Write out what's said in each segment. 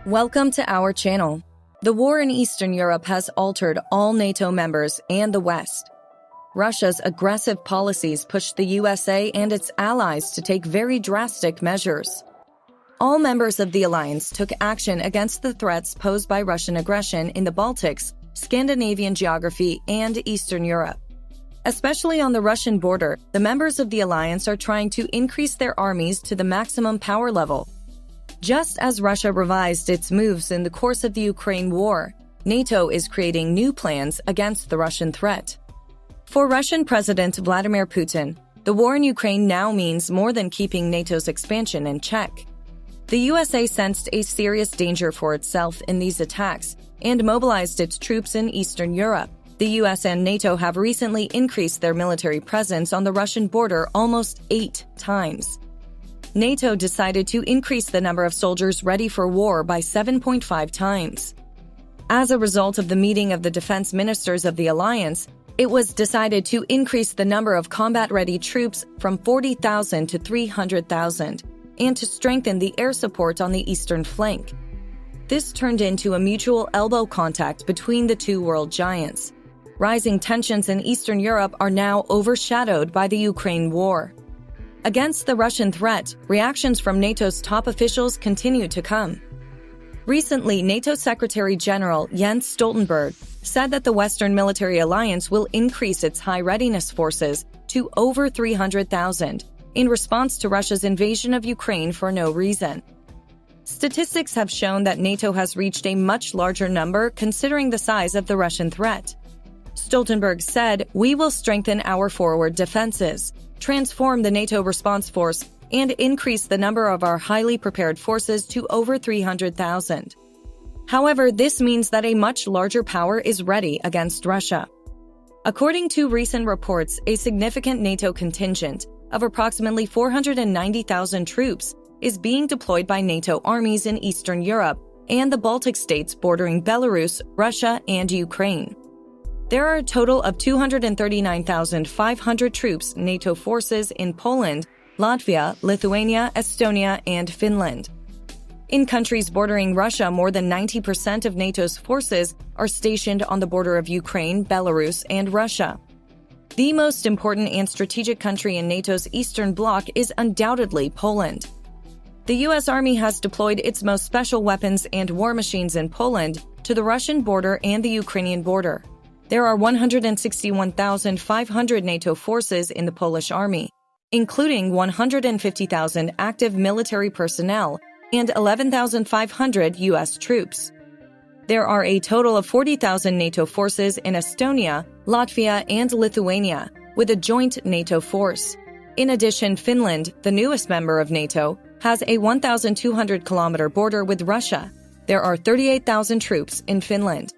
Welcome to our channel. The war in Eastern Europe has altered all NATO members and the West. Russia's aggressive policies pushed the USA and its allies to take very drastic measures. All members of the alliance took action against the threats posed by Russian aggression in the Baltics, Scandinavian geography, and Eastern Europe. Especially on the Russian border, the members of the alliance are trying to increase their armies to the maximum power level. Just as Russia revised its moves in the course of the Ukraine war, NATO is creating new plans against the Russian threat. For Russian President Vladimir Putin, the war in Ukraine now means more than keeping NATO's expansion in check. The USA sensed a serious danger for itself in these attacks and mobilized its troops in Eastern Europe. The US and NATO have recently increased their military presence on the Russian border almost 8 times. NATO decided to increase the number of soldiers ready for war by 7.5 times. As a result of the meeting of the defense ministers of the alliance, it was decided to increase the number of combat-ready troops from 40,000 to 300,000 and to strengthen the air support on the eastern flank. This turned into a mutual elbow contact between the two world giants. Rising tensions in Eastern Europe are now overshadowed by the Ukraine war. Against the Russian threat, reactions from NATO's top officials continue to come. Recently, NATO Secretary General Jens Stoltenberg said that the Western military alliance will increase its high readiness forces to over 300,000 in response to Russia's invasion of Ukraine for no reason. Statistics have shown that NATO has reached a much larger number considering the size of the Russian threat. Stoltenberg said, "We will strengthen our forward defenses, transform the NATO response force, and increase the number of our highly prepared forces to over 300,000. However, this means that a much larger power is ready against Russia. According to recent reports, a significant NATO contingent of approximately 490,000 troops is being deployed by NATO armies in Eastern Europe and the Baltic states bordering Belarus, Russia, and Ukraine. There are a total of 239,500 troops NATO forces in Poland, Latvia, Lithuania, Estonia, and Finland. In countries bordering Russia, more than 90% of NATO's forces are stationed on the border of Ukraine, Belarus, and Russia. The most important and strategic country in NATO's eastern bloc is undoubtedly Poland. The U.S. Army has deployed its most special weapons and war machines in Poland to the Russian border and the Ukrainian border. There are 161,500 NATO forces in the Polish army, including 150,000 active military personnel and 11,500 U.S. troops. There are a total of 40,000 NATO forces in Estonia, Latvia, and Lithuania, with a joint NATO force. In addition, Finland, the newest member of NATO, has a 1,200-kilometer border with Russia. There are 38,000 troops in Finland.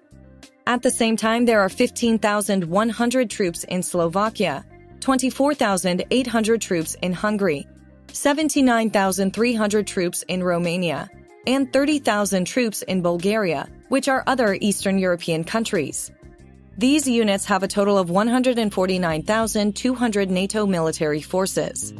At the same time, there are 15,100 troops in Slovakia, 24,800 troops in Hungary, 79,300 troops in Romania, and 30,000 troops in Bulgaria, which are other Eastern European countries. These units have a total of 149,200 NATO military forces.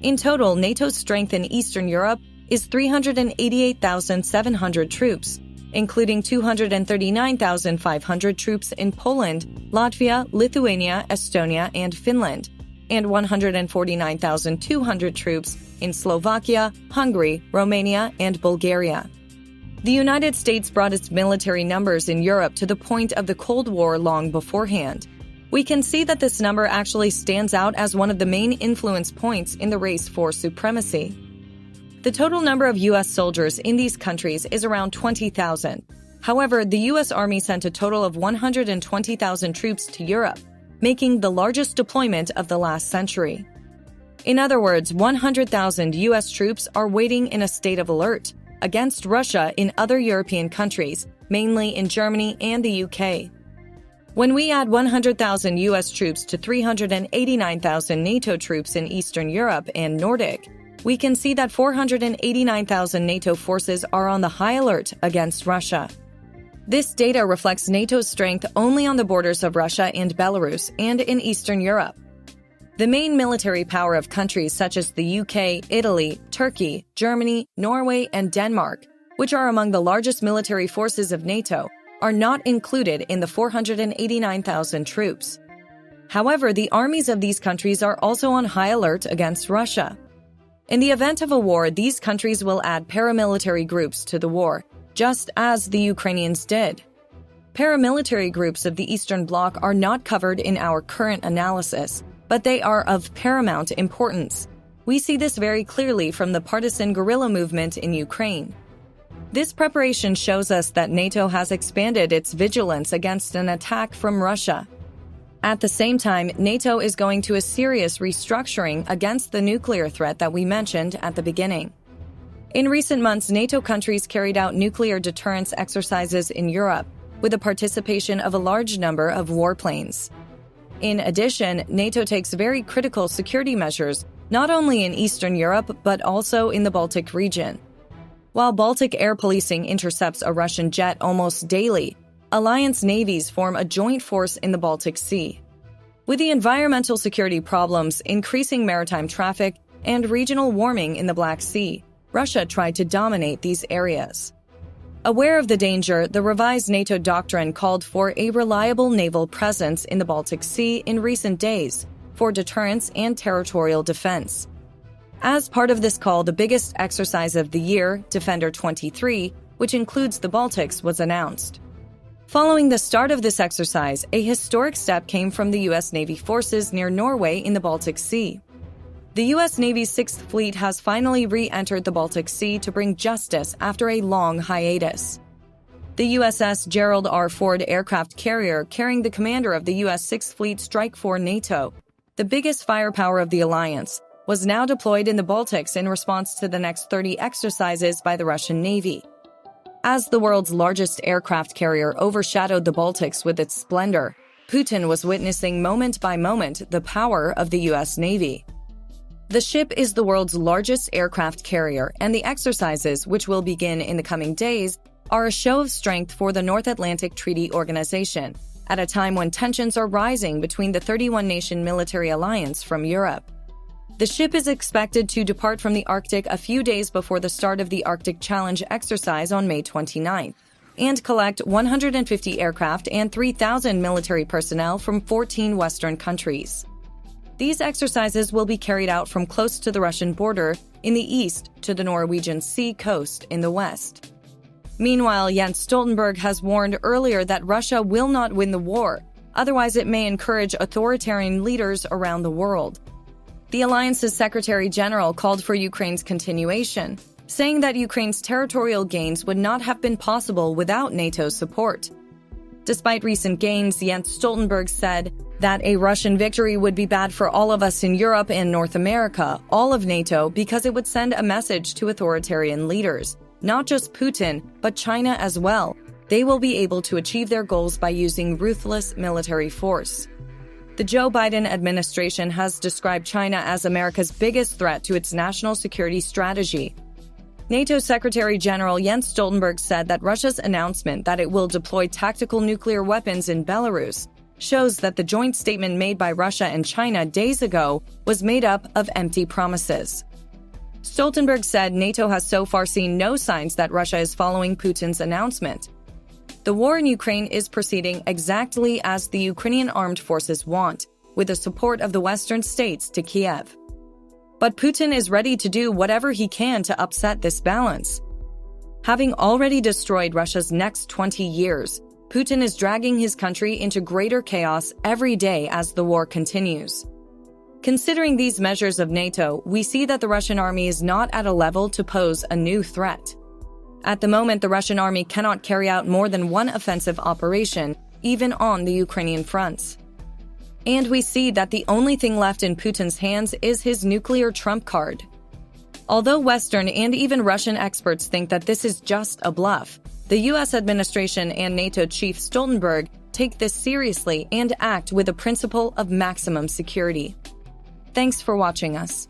In total, NATO's strength in Eastern Europe is 388,700 troops, including 239,500 troops in Poland, Latvia, Lithuania, Estonia, and Finland, and 149,200 troops in Slovakia, Hungary, Romania, and Bulgaria. The United States brought its military numbers in Europe to the point of the Cold War long beforehand. We can see that this number actually stands out as one of the main influence points in the race for supremacy. The total number of U.S. soldiers in these countries is around 20,000. However, the U.S. Army sent a total of 120,000 troops to Europe, making the largest deployment of the last century. In other words, 100,000 U.S. troops are waiting in a state of alert against Russia in other European countries, mainly in Germany and the UK. When we add 100,000 U.S. troops to 389,000 NATO troops in Eastern Europe and Nordic, we can see that 489,000 NATO forces are on the high alert against Russia. This data reflects NATO's strength only on the borders of Russia and Belarus and in Eastern Europe. The main military power of countries such as the UK, Italy, Turkey, Germany, Norway, and Denmark which are among the largest military forces of NATO, are not included in the 489,000 troops. However, the armies of these countries are also on high alert against Russia. In the event of a war, these countries will add paramilitary groups to the war, just as the Ukrainians did. Paramilitary groups of the Eastern Bloc are not covered in our current analysis, but they are of paramount importance. We see this very clearly from the partisan guerrilla movement in Ukraine. This preparation shows us that NATO has expanded its vigilance against an attack from Russia. At the same time, NATO is going to a serious restructuring against the nuclear threat that we mentioned at the beginning. In recent months, NATO countries carried out nuclear deterrence exercises in Europe, with the participation of a large number of warplanes. In addition, NATO takes very critical security measures, not only in Eastern Europe, but also in the Baltic region. While Baltic air policing intercepts a Russian jet almost daily, alliance navies form a joint force in the Baltic Sea. With the environmental security problems, increasing maritime traffic, and regional warming in the Black Sea, Russia tried to dominate these areas. Aware of the danger, the revised NATO doctrine called for a reliable naval presence in the Baltic Sea in recent days for deterrence and territorial defense. As part of this call, the biggest exercise of the year, Defender 23, which includes the Baltics, was announced. Following the start of this exercise, a historic step came from the U.S. Navy forces near Norway in the Baltic Sea. The U.S. Navy's 6th Fleet has finally re-entered the Baltic Sea to bring justice after a long hiatus. The USS Gerald R. Ford aircraft carrier, carrying the commander of the U.S. 6th Fleet Strike for NATO, the biggest firepower of the alliance, was now deployed in the Baltics in response to the next 30 exercises by the Russian Navy. As the world's largest aircraft carrier overshadowed the Baltics with its splendor, Putin was witnessing moment by moment the power of the U.S. Navy. The ship is the world's largest aircraft carrier, and the exercises, which will begin in the coming days, are a show of strength for the North Atlantic Treaty Organization, at a time when tensions are rising between the 31-nation military alliance from Europe. The ship is expected to depart from the Arctic a few days before the start of the Arctic Challenge exercise on May 29, and collect 150 aircraft and 3,000 military personnel from 14 Western countries. These exercises will be carried out from close to the Russian border in the east to the Norwegian Sea coast in the west. Meanwhile, Jens Stoltenberg has warned earlier that Russia will not win the war, otherwise it may encourage authoritarian leaders around the world. The alliance's Secretary General called for Ukraine's continuation, saying that Ukraine's territorial gains would not have been possible without NATO's support. Despite recent gains, Jens Stoltenberg said that a Russian victory would be bad for all of us in Europe and North America, all of NATO, because it would send a message to authoritarian leaders, not just Putin, but China as well. They will be able to achieve their goals by using ruthless military force. The Joe Biden administration has described China as America's biggest threat to its national security strategy. NATO Secretary General Jens Stoltenberg said that Russia's announcement that it will deploy tactical nuclear weapons in Belarus shows that the joint statement made by Russia and China days ago was made up of empty promises. Stoltenberg said NATO has so far seen no signs that Russia is following Putin's announcement. The war in Ukraine is proceeding exactly as the Ukrainian armed forces want, with the support of the Western states to Kiev. But Putin is ready to do whatever he can to upset this balance. Having already destroyed Russia's next 20 years, Putin is dragging his country into greater chaos every day as the war continues. Considering these measures of NATO, we see that the Russian army is not at a level to pose a new threat. At the moment, the Russian army cannot carry out more than one offensive operation, even on the Ukrainian fronts. And we see that the only thing left in Putin's hands is his nuclear trump card. Although Western and even Russian experts think that this is just a bluff, the U.S. administration and NATO chief Stoltenberg take this seriously and act with a principle of maximum security. Thanks for watching us.